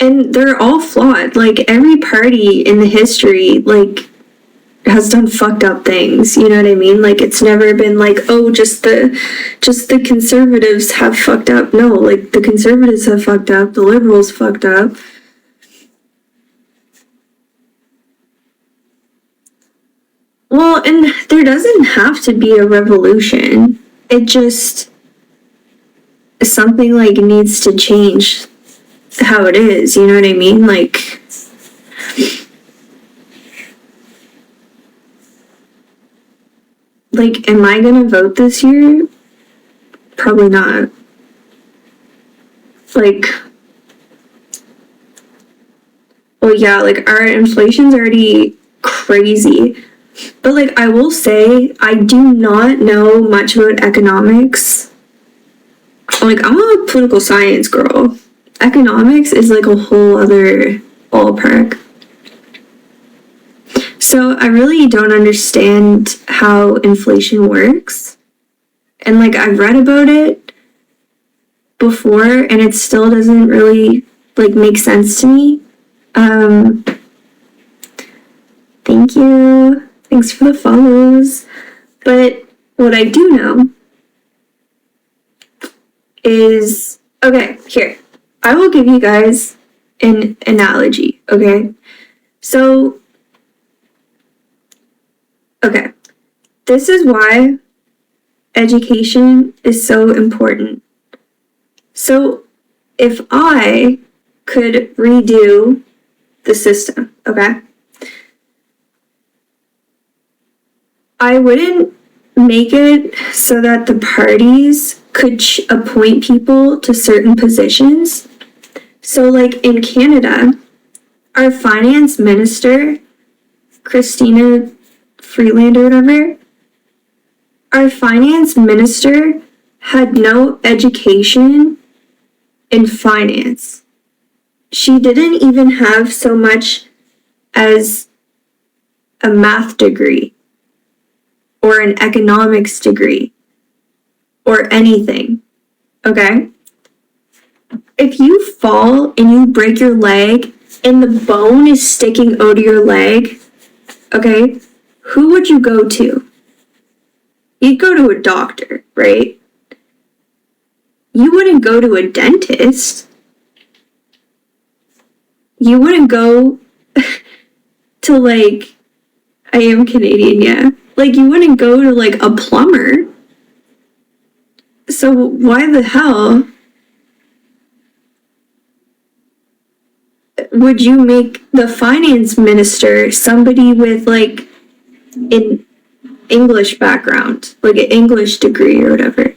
And they're all flawed. Like, every party in the history, like, has done fucked up things, you know what I mean? Like, it's never been like, oh, just the conservatives have fucked up. No, like, the conservatives have fucked up, the liberals fucked up. Well, and there doesn't have to be a revolution. It just, something, like, needs to change how it is, you know what I mean? Like, am I gonna vote this year? Probably not. Like, well, yeah, like, our inflation's already crazy. But, like, I will say, I do not know much about economics. Like, I'm a political science girl. Economics is, like, a whole other ballpark. So I really don't understand how inflation works. And, like, I've read about it before, and it still doesn't really, like, make sense to me. Thank you. Thanks for the follows. But what I do know is, okay, here. I will give you guys an analogy, okay? So, okay, this is why education is so important. So, if I could redo the system, okay, I wouldn't make it so that the parties could appoint people to certain positions. So, like, in Canada, our finance minister, Christina Freeland or whatever, our finance minister had no education in finance. She didn't even have so much as a math degree or an economics degree or anything, okay? If you fall and you break your leg and the bone is sticking out of your leg, okay, who would you go to? You'd go to a doctor, right? You wouldn't go to a dentist. You wouldn't go to, like, I am Canadian, yeah. Like, you wouldn't go to, like, a plumber. So why the hell would you make the finance minister somebody with, like, an English background, like an English degree or whatever?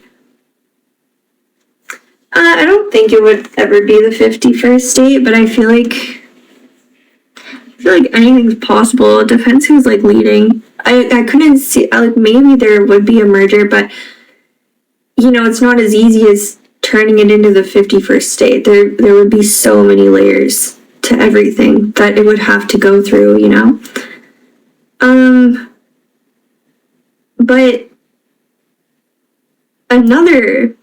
I don't think it would ever be the 51st state, but I feel like anything's possible. It depends who's, like, leading. I couldn't see, like, maybe there would be a merger, but, you know, it's not as easy as turning it into the 51st state. There would be so many layers to everything that it would have to go through, you know? But another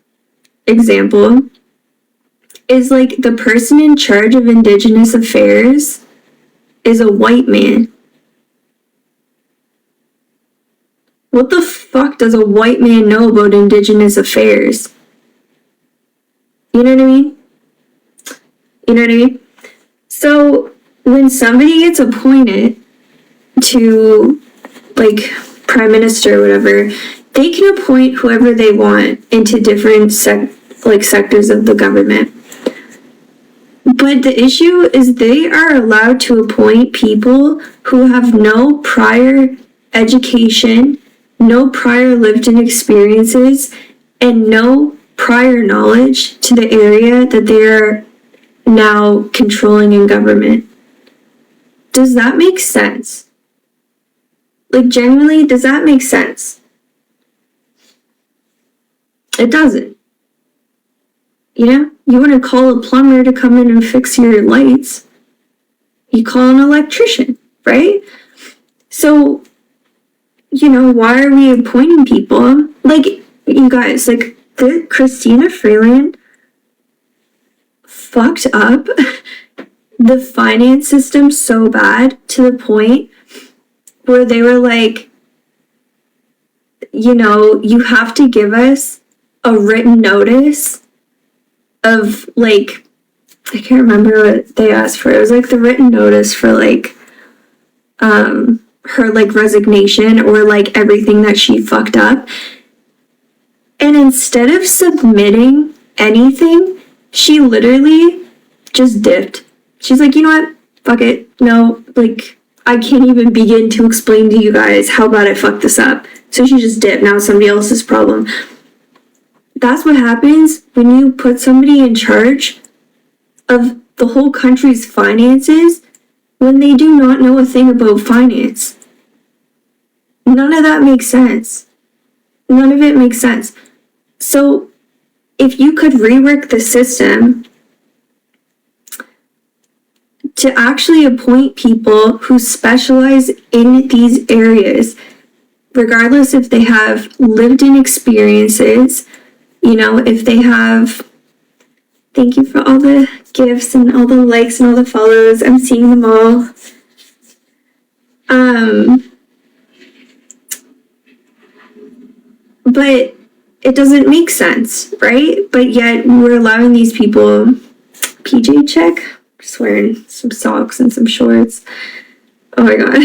example is, like, the person in charge of Indigenous affairs is a white man. What the fuck does a white man know about Indigenous affairs? You know what I mean? You know what I mean? So, when somebody gets appointed to, like, prime minister or whatever, they can appoint whoever they want into different sectors of the government. But the issue is they are allowed to appoint people who have no prior education, no prior lived-in experiences, and no prior knowledge to the area that they are now controlling in government. Does that make sense? Like, genuinely, does that make sense? It doesn't. You know? You wouldn't call a plumber to come in and fix your lights. You call an electrician, right? So, you know, why are we appointing people? Like, you guys, like, Christina Freeland fucked up the finance system so bad to the point where they were like, you know, you have to give us a written notice of, like, I can't remember what they asked for. It was like the written notice for, like, her, like, resignation or, like, everything that she fucked up. And instead of submitting anything, she literally just dipped. She's like, you know what? Fuck it. No, like, I can't even begin to explain to you guys how bad I fucked this up. So she just dipped. Now it's somebody else's problem. That's what happens when you put somebody in charge of the whole country's finances when they do not know a thing about finance. None of that makes sense. None of it makes sense. So if you could rework the system to actually appoint people who specialize in these areas, regardless if they have lived-in experiences, you know, if they have, thank you for all the gifts and all the likes and all the follows, I'm seeing them all. But it doesn't make sense, right? But yet we're allowing these people, PJ check, just wearing some socks and some shorts. Oh my god.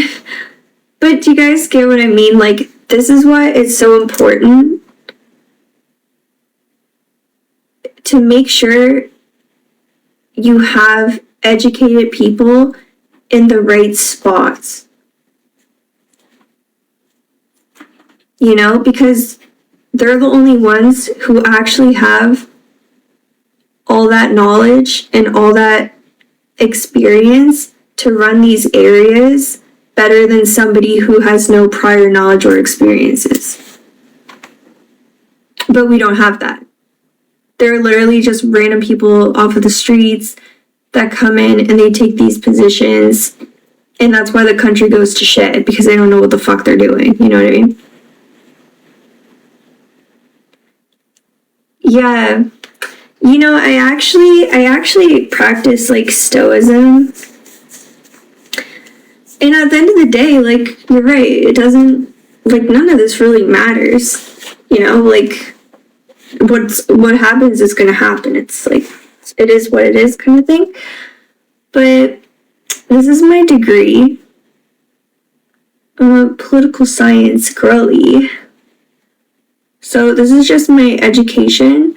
But do you guys get what I mean? Like, this is why it's so important to make sure you have educated people in the right spots. You know, because they're the only ones who actually have all that knowledge and all that experience to run these areas better than somebody who has no prior knowledge or experiences. But we don't have that. They're literally just random people off of the streets that come in and they take these positions, and that's why the country goes to shit, because they don't know what the fuck they're doing. You know what I mean? Yeah. You know, I actually practice, like, stoicism. And at the end of the day, like, you're right, it doesn't, like, none of this really matters. You know, like, what happens is gonna happen. It's like, it is what it is kind of thing. But this is my degree. I'm a political science girly. So this is just my education.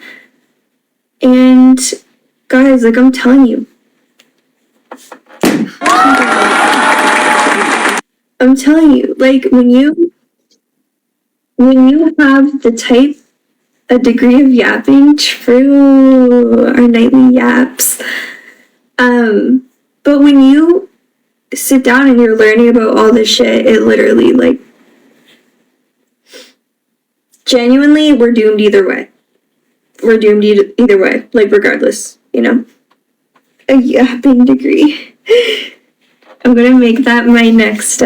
And guys, like, I'm telling you. I'm telling you, like, when you have the type, a degree of yapping, true, our nightly yaps. But when you sit down and you're learning about all this shit, it literally, like, genuinely, we're doomed either way. We're doomed either way, like, regardless, you know? A yapping degree. I'm gonna make that my next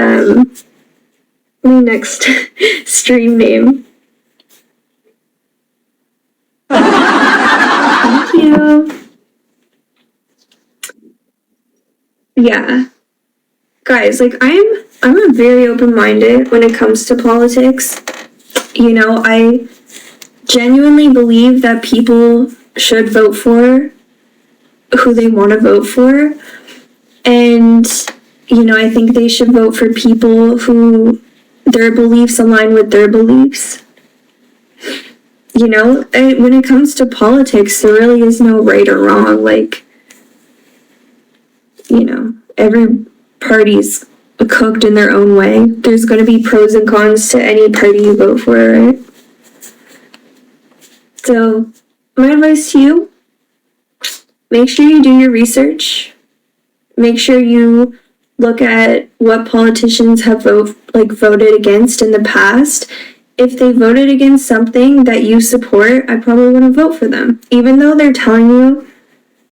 stream name. Thank you. Yeah. Guys, like, I'm a very open-minded when it comes to politics. You know, I genuinely believe that people should vote for who they want to vote for. And, you know, I think they should vote for people who their beliefs align with their beliefs. You know, when it comes to politics, there really is no right or wrong. Like, you know, every party's cooked in their own way. There's going to be pros and cons to any party you vote for, right? So, my advice to you, make sure you do your research. Make sure you look at what politicians have voted against in the past. If they voted against something that you support, I probably wouldn't vote for them. Even though they're telling you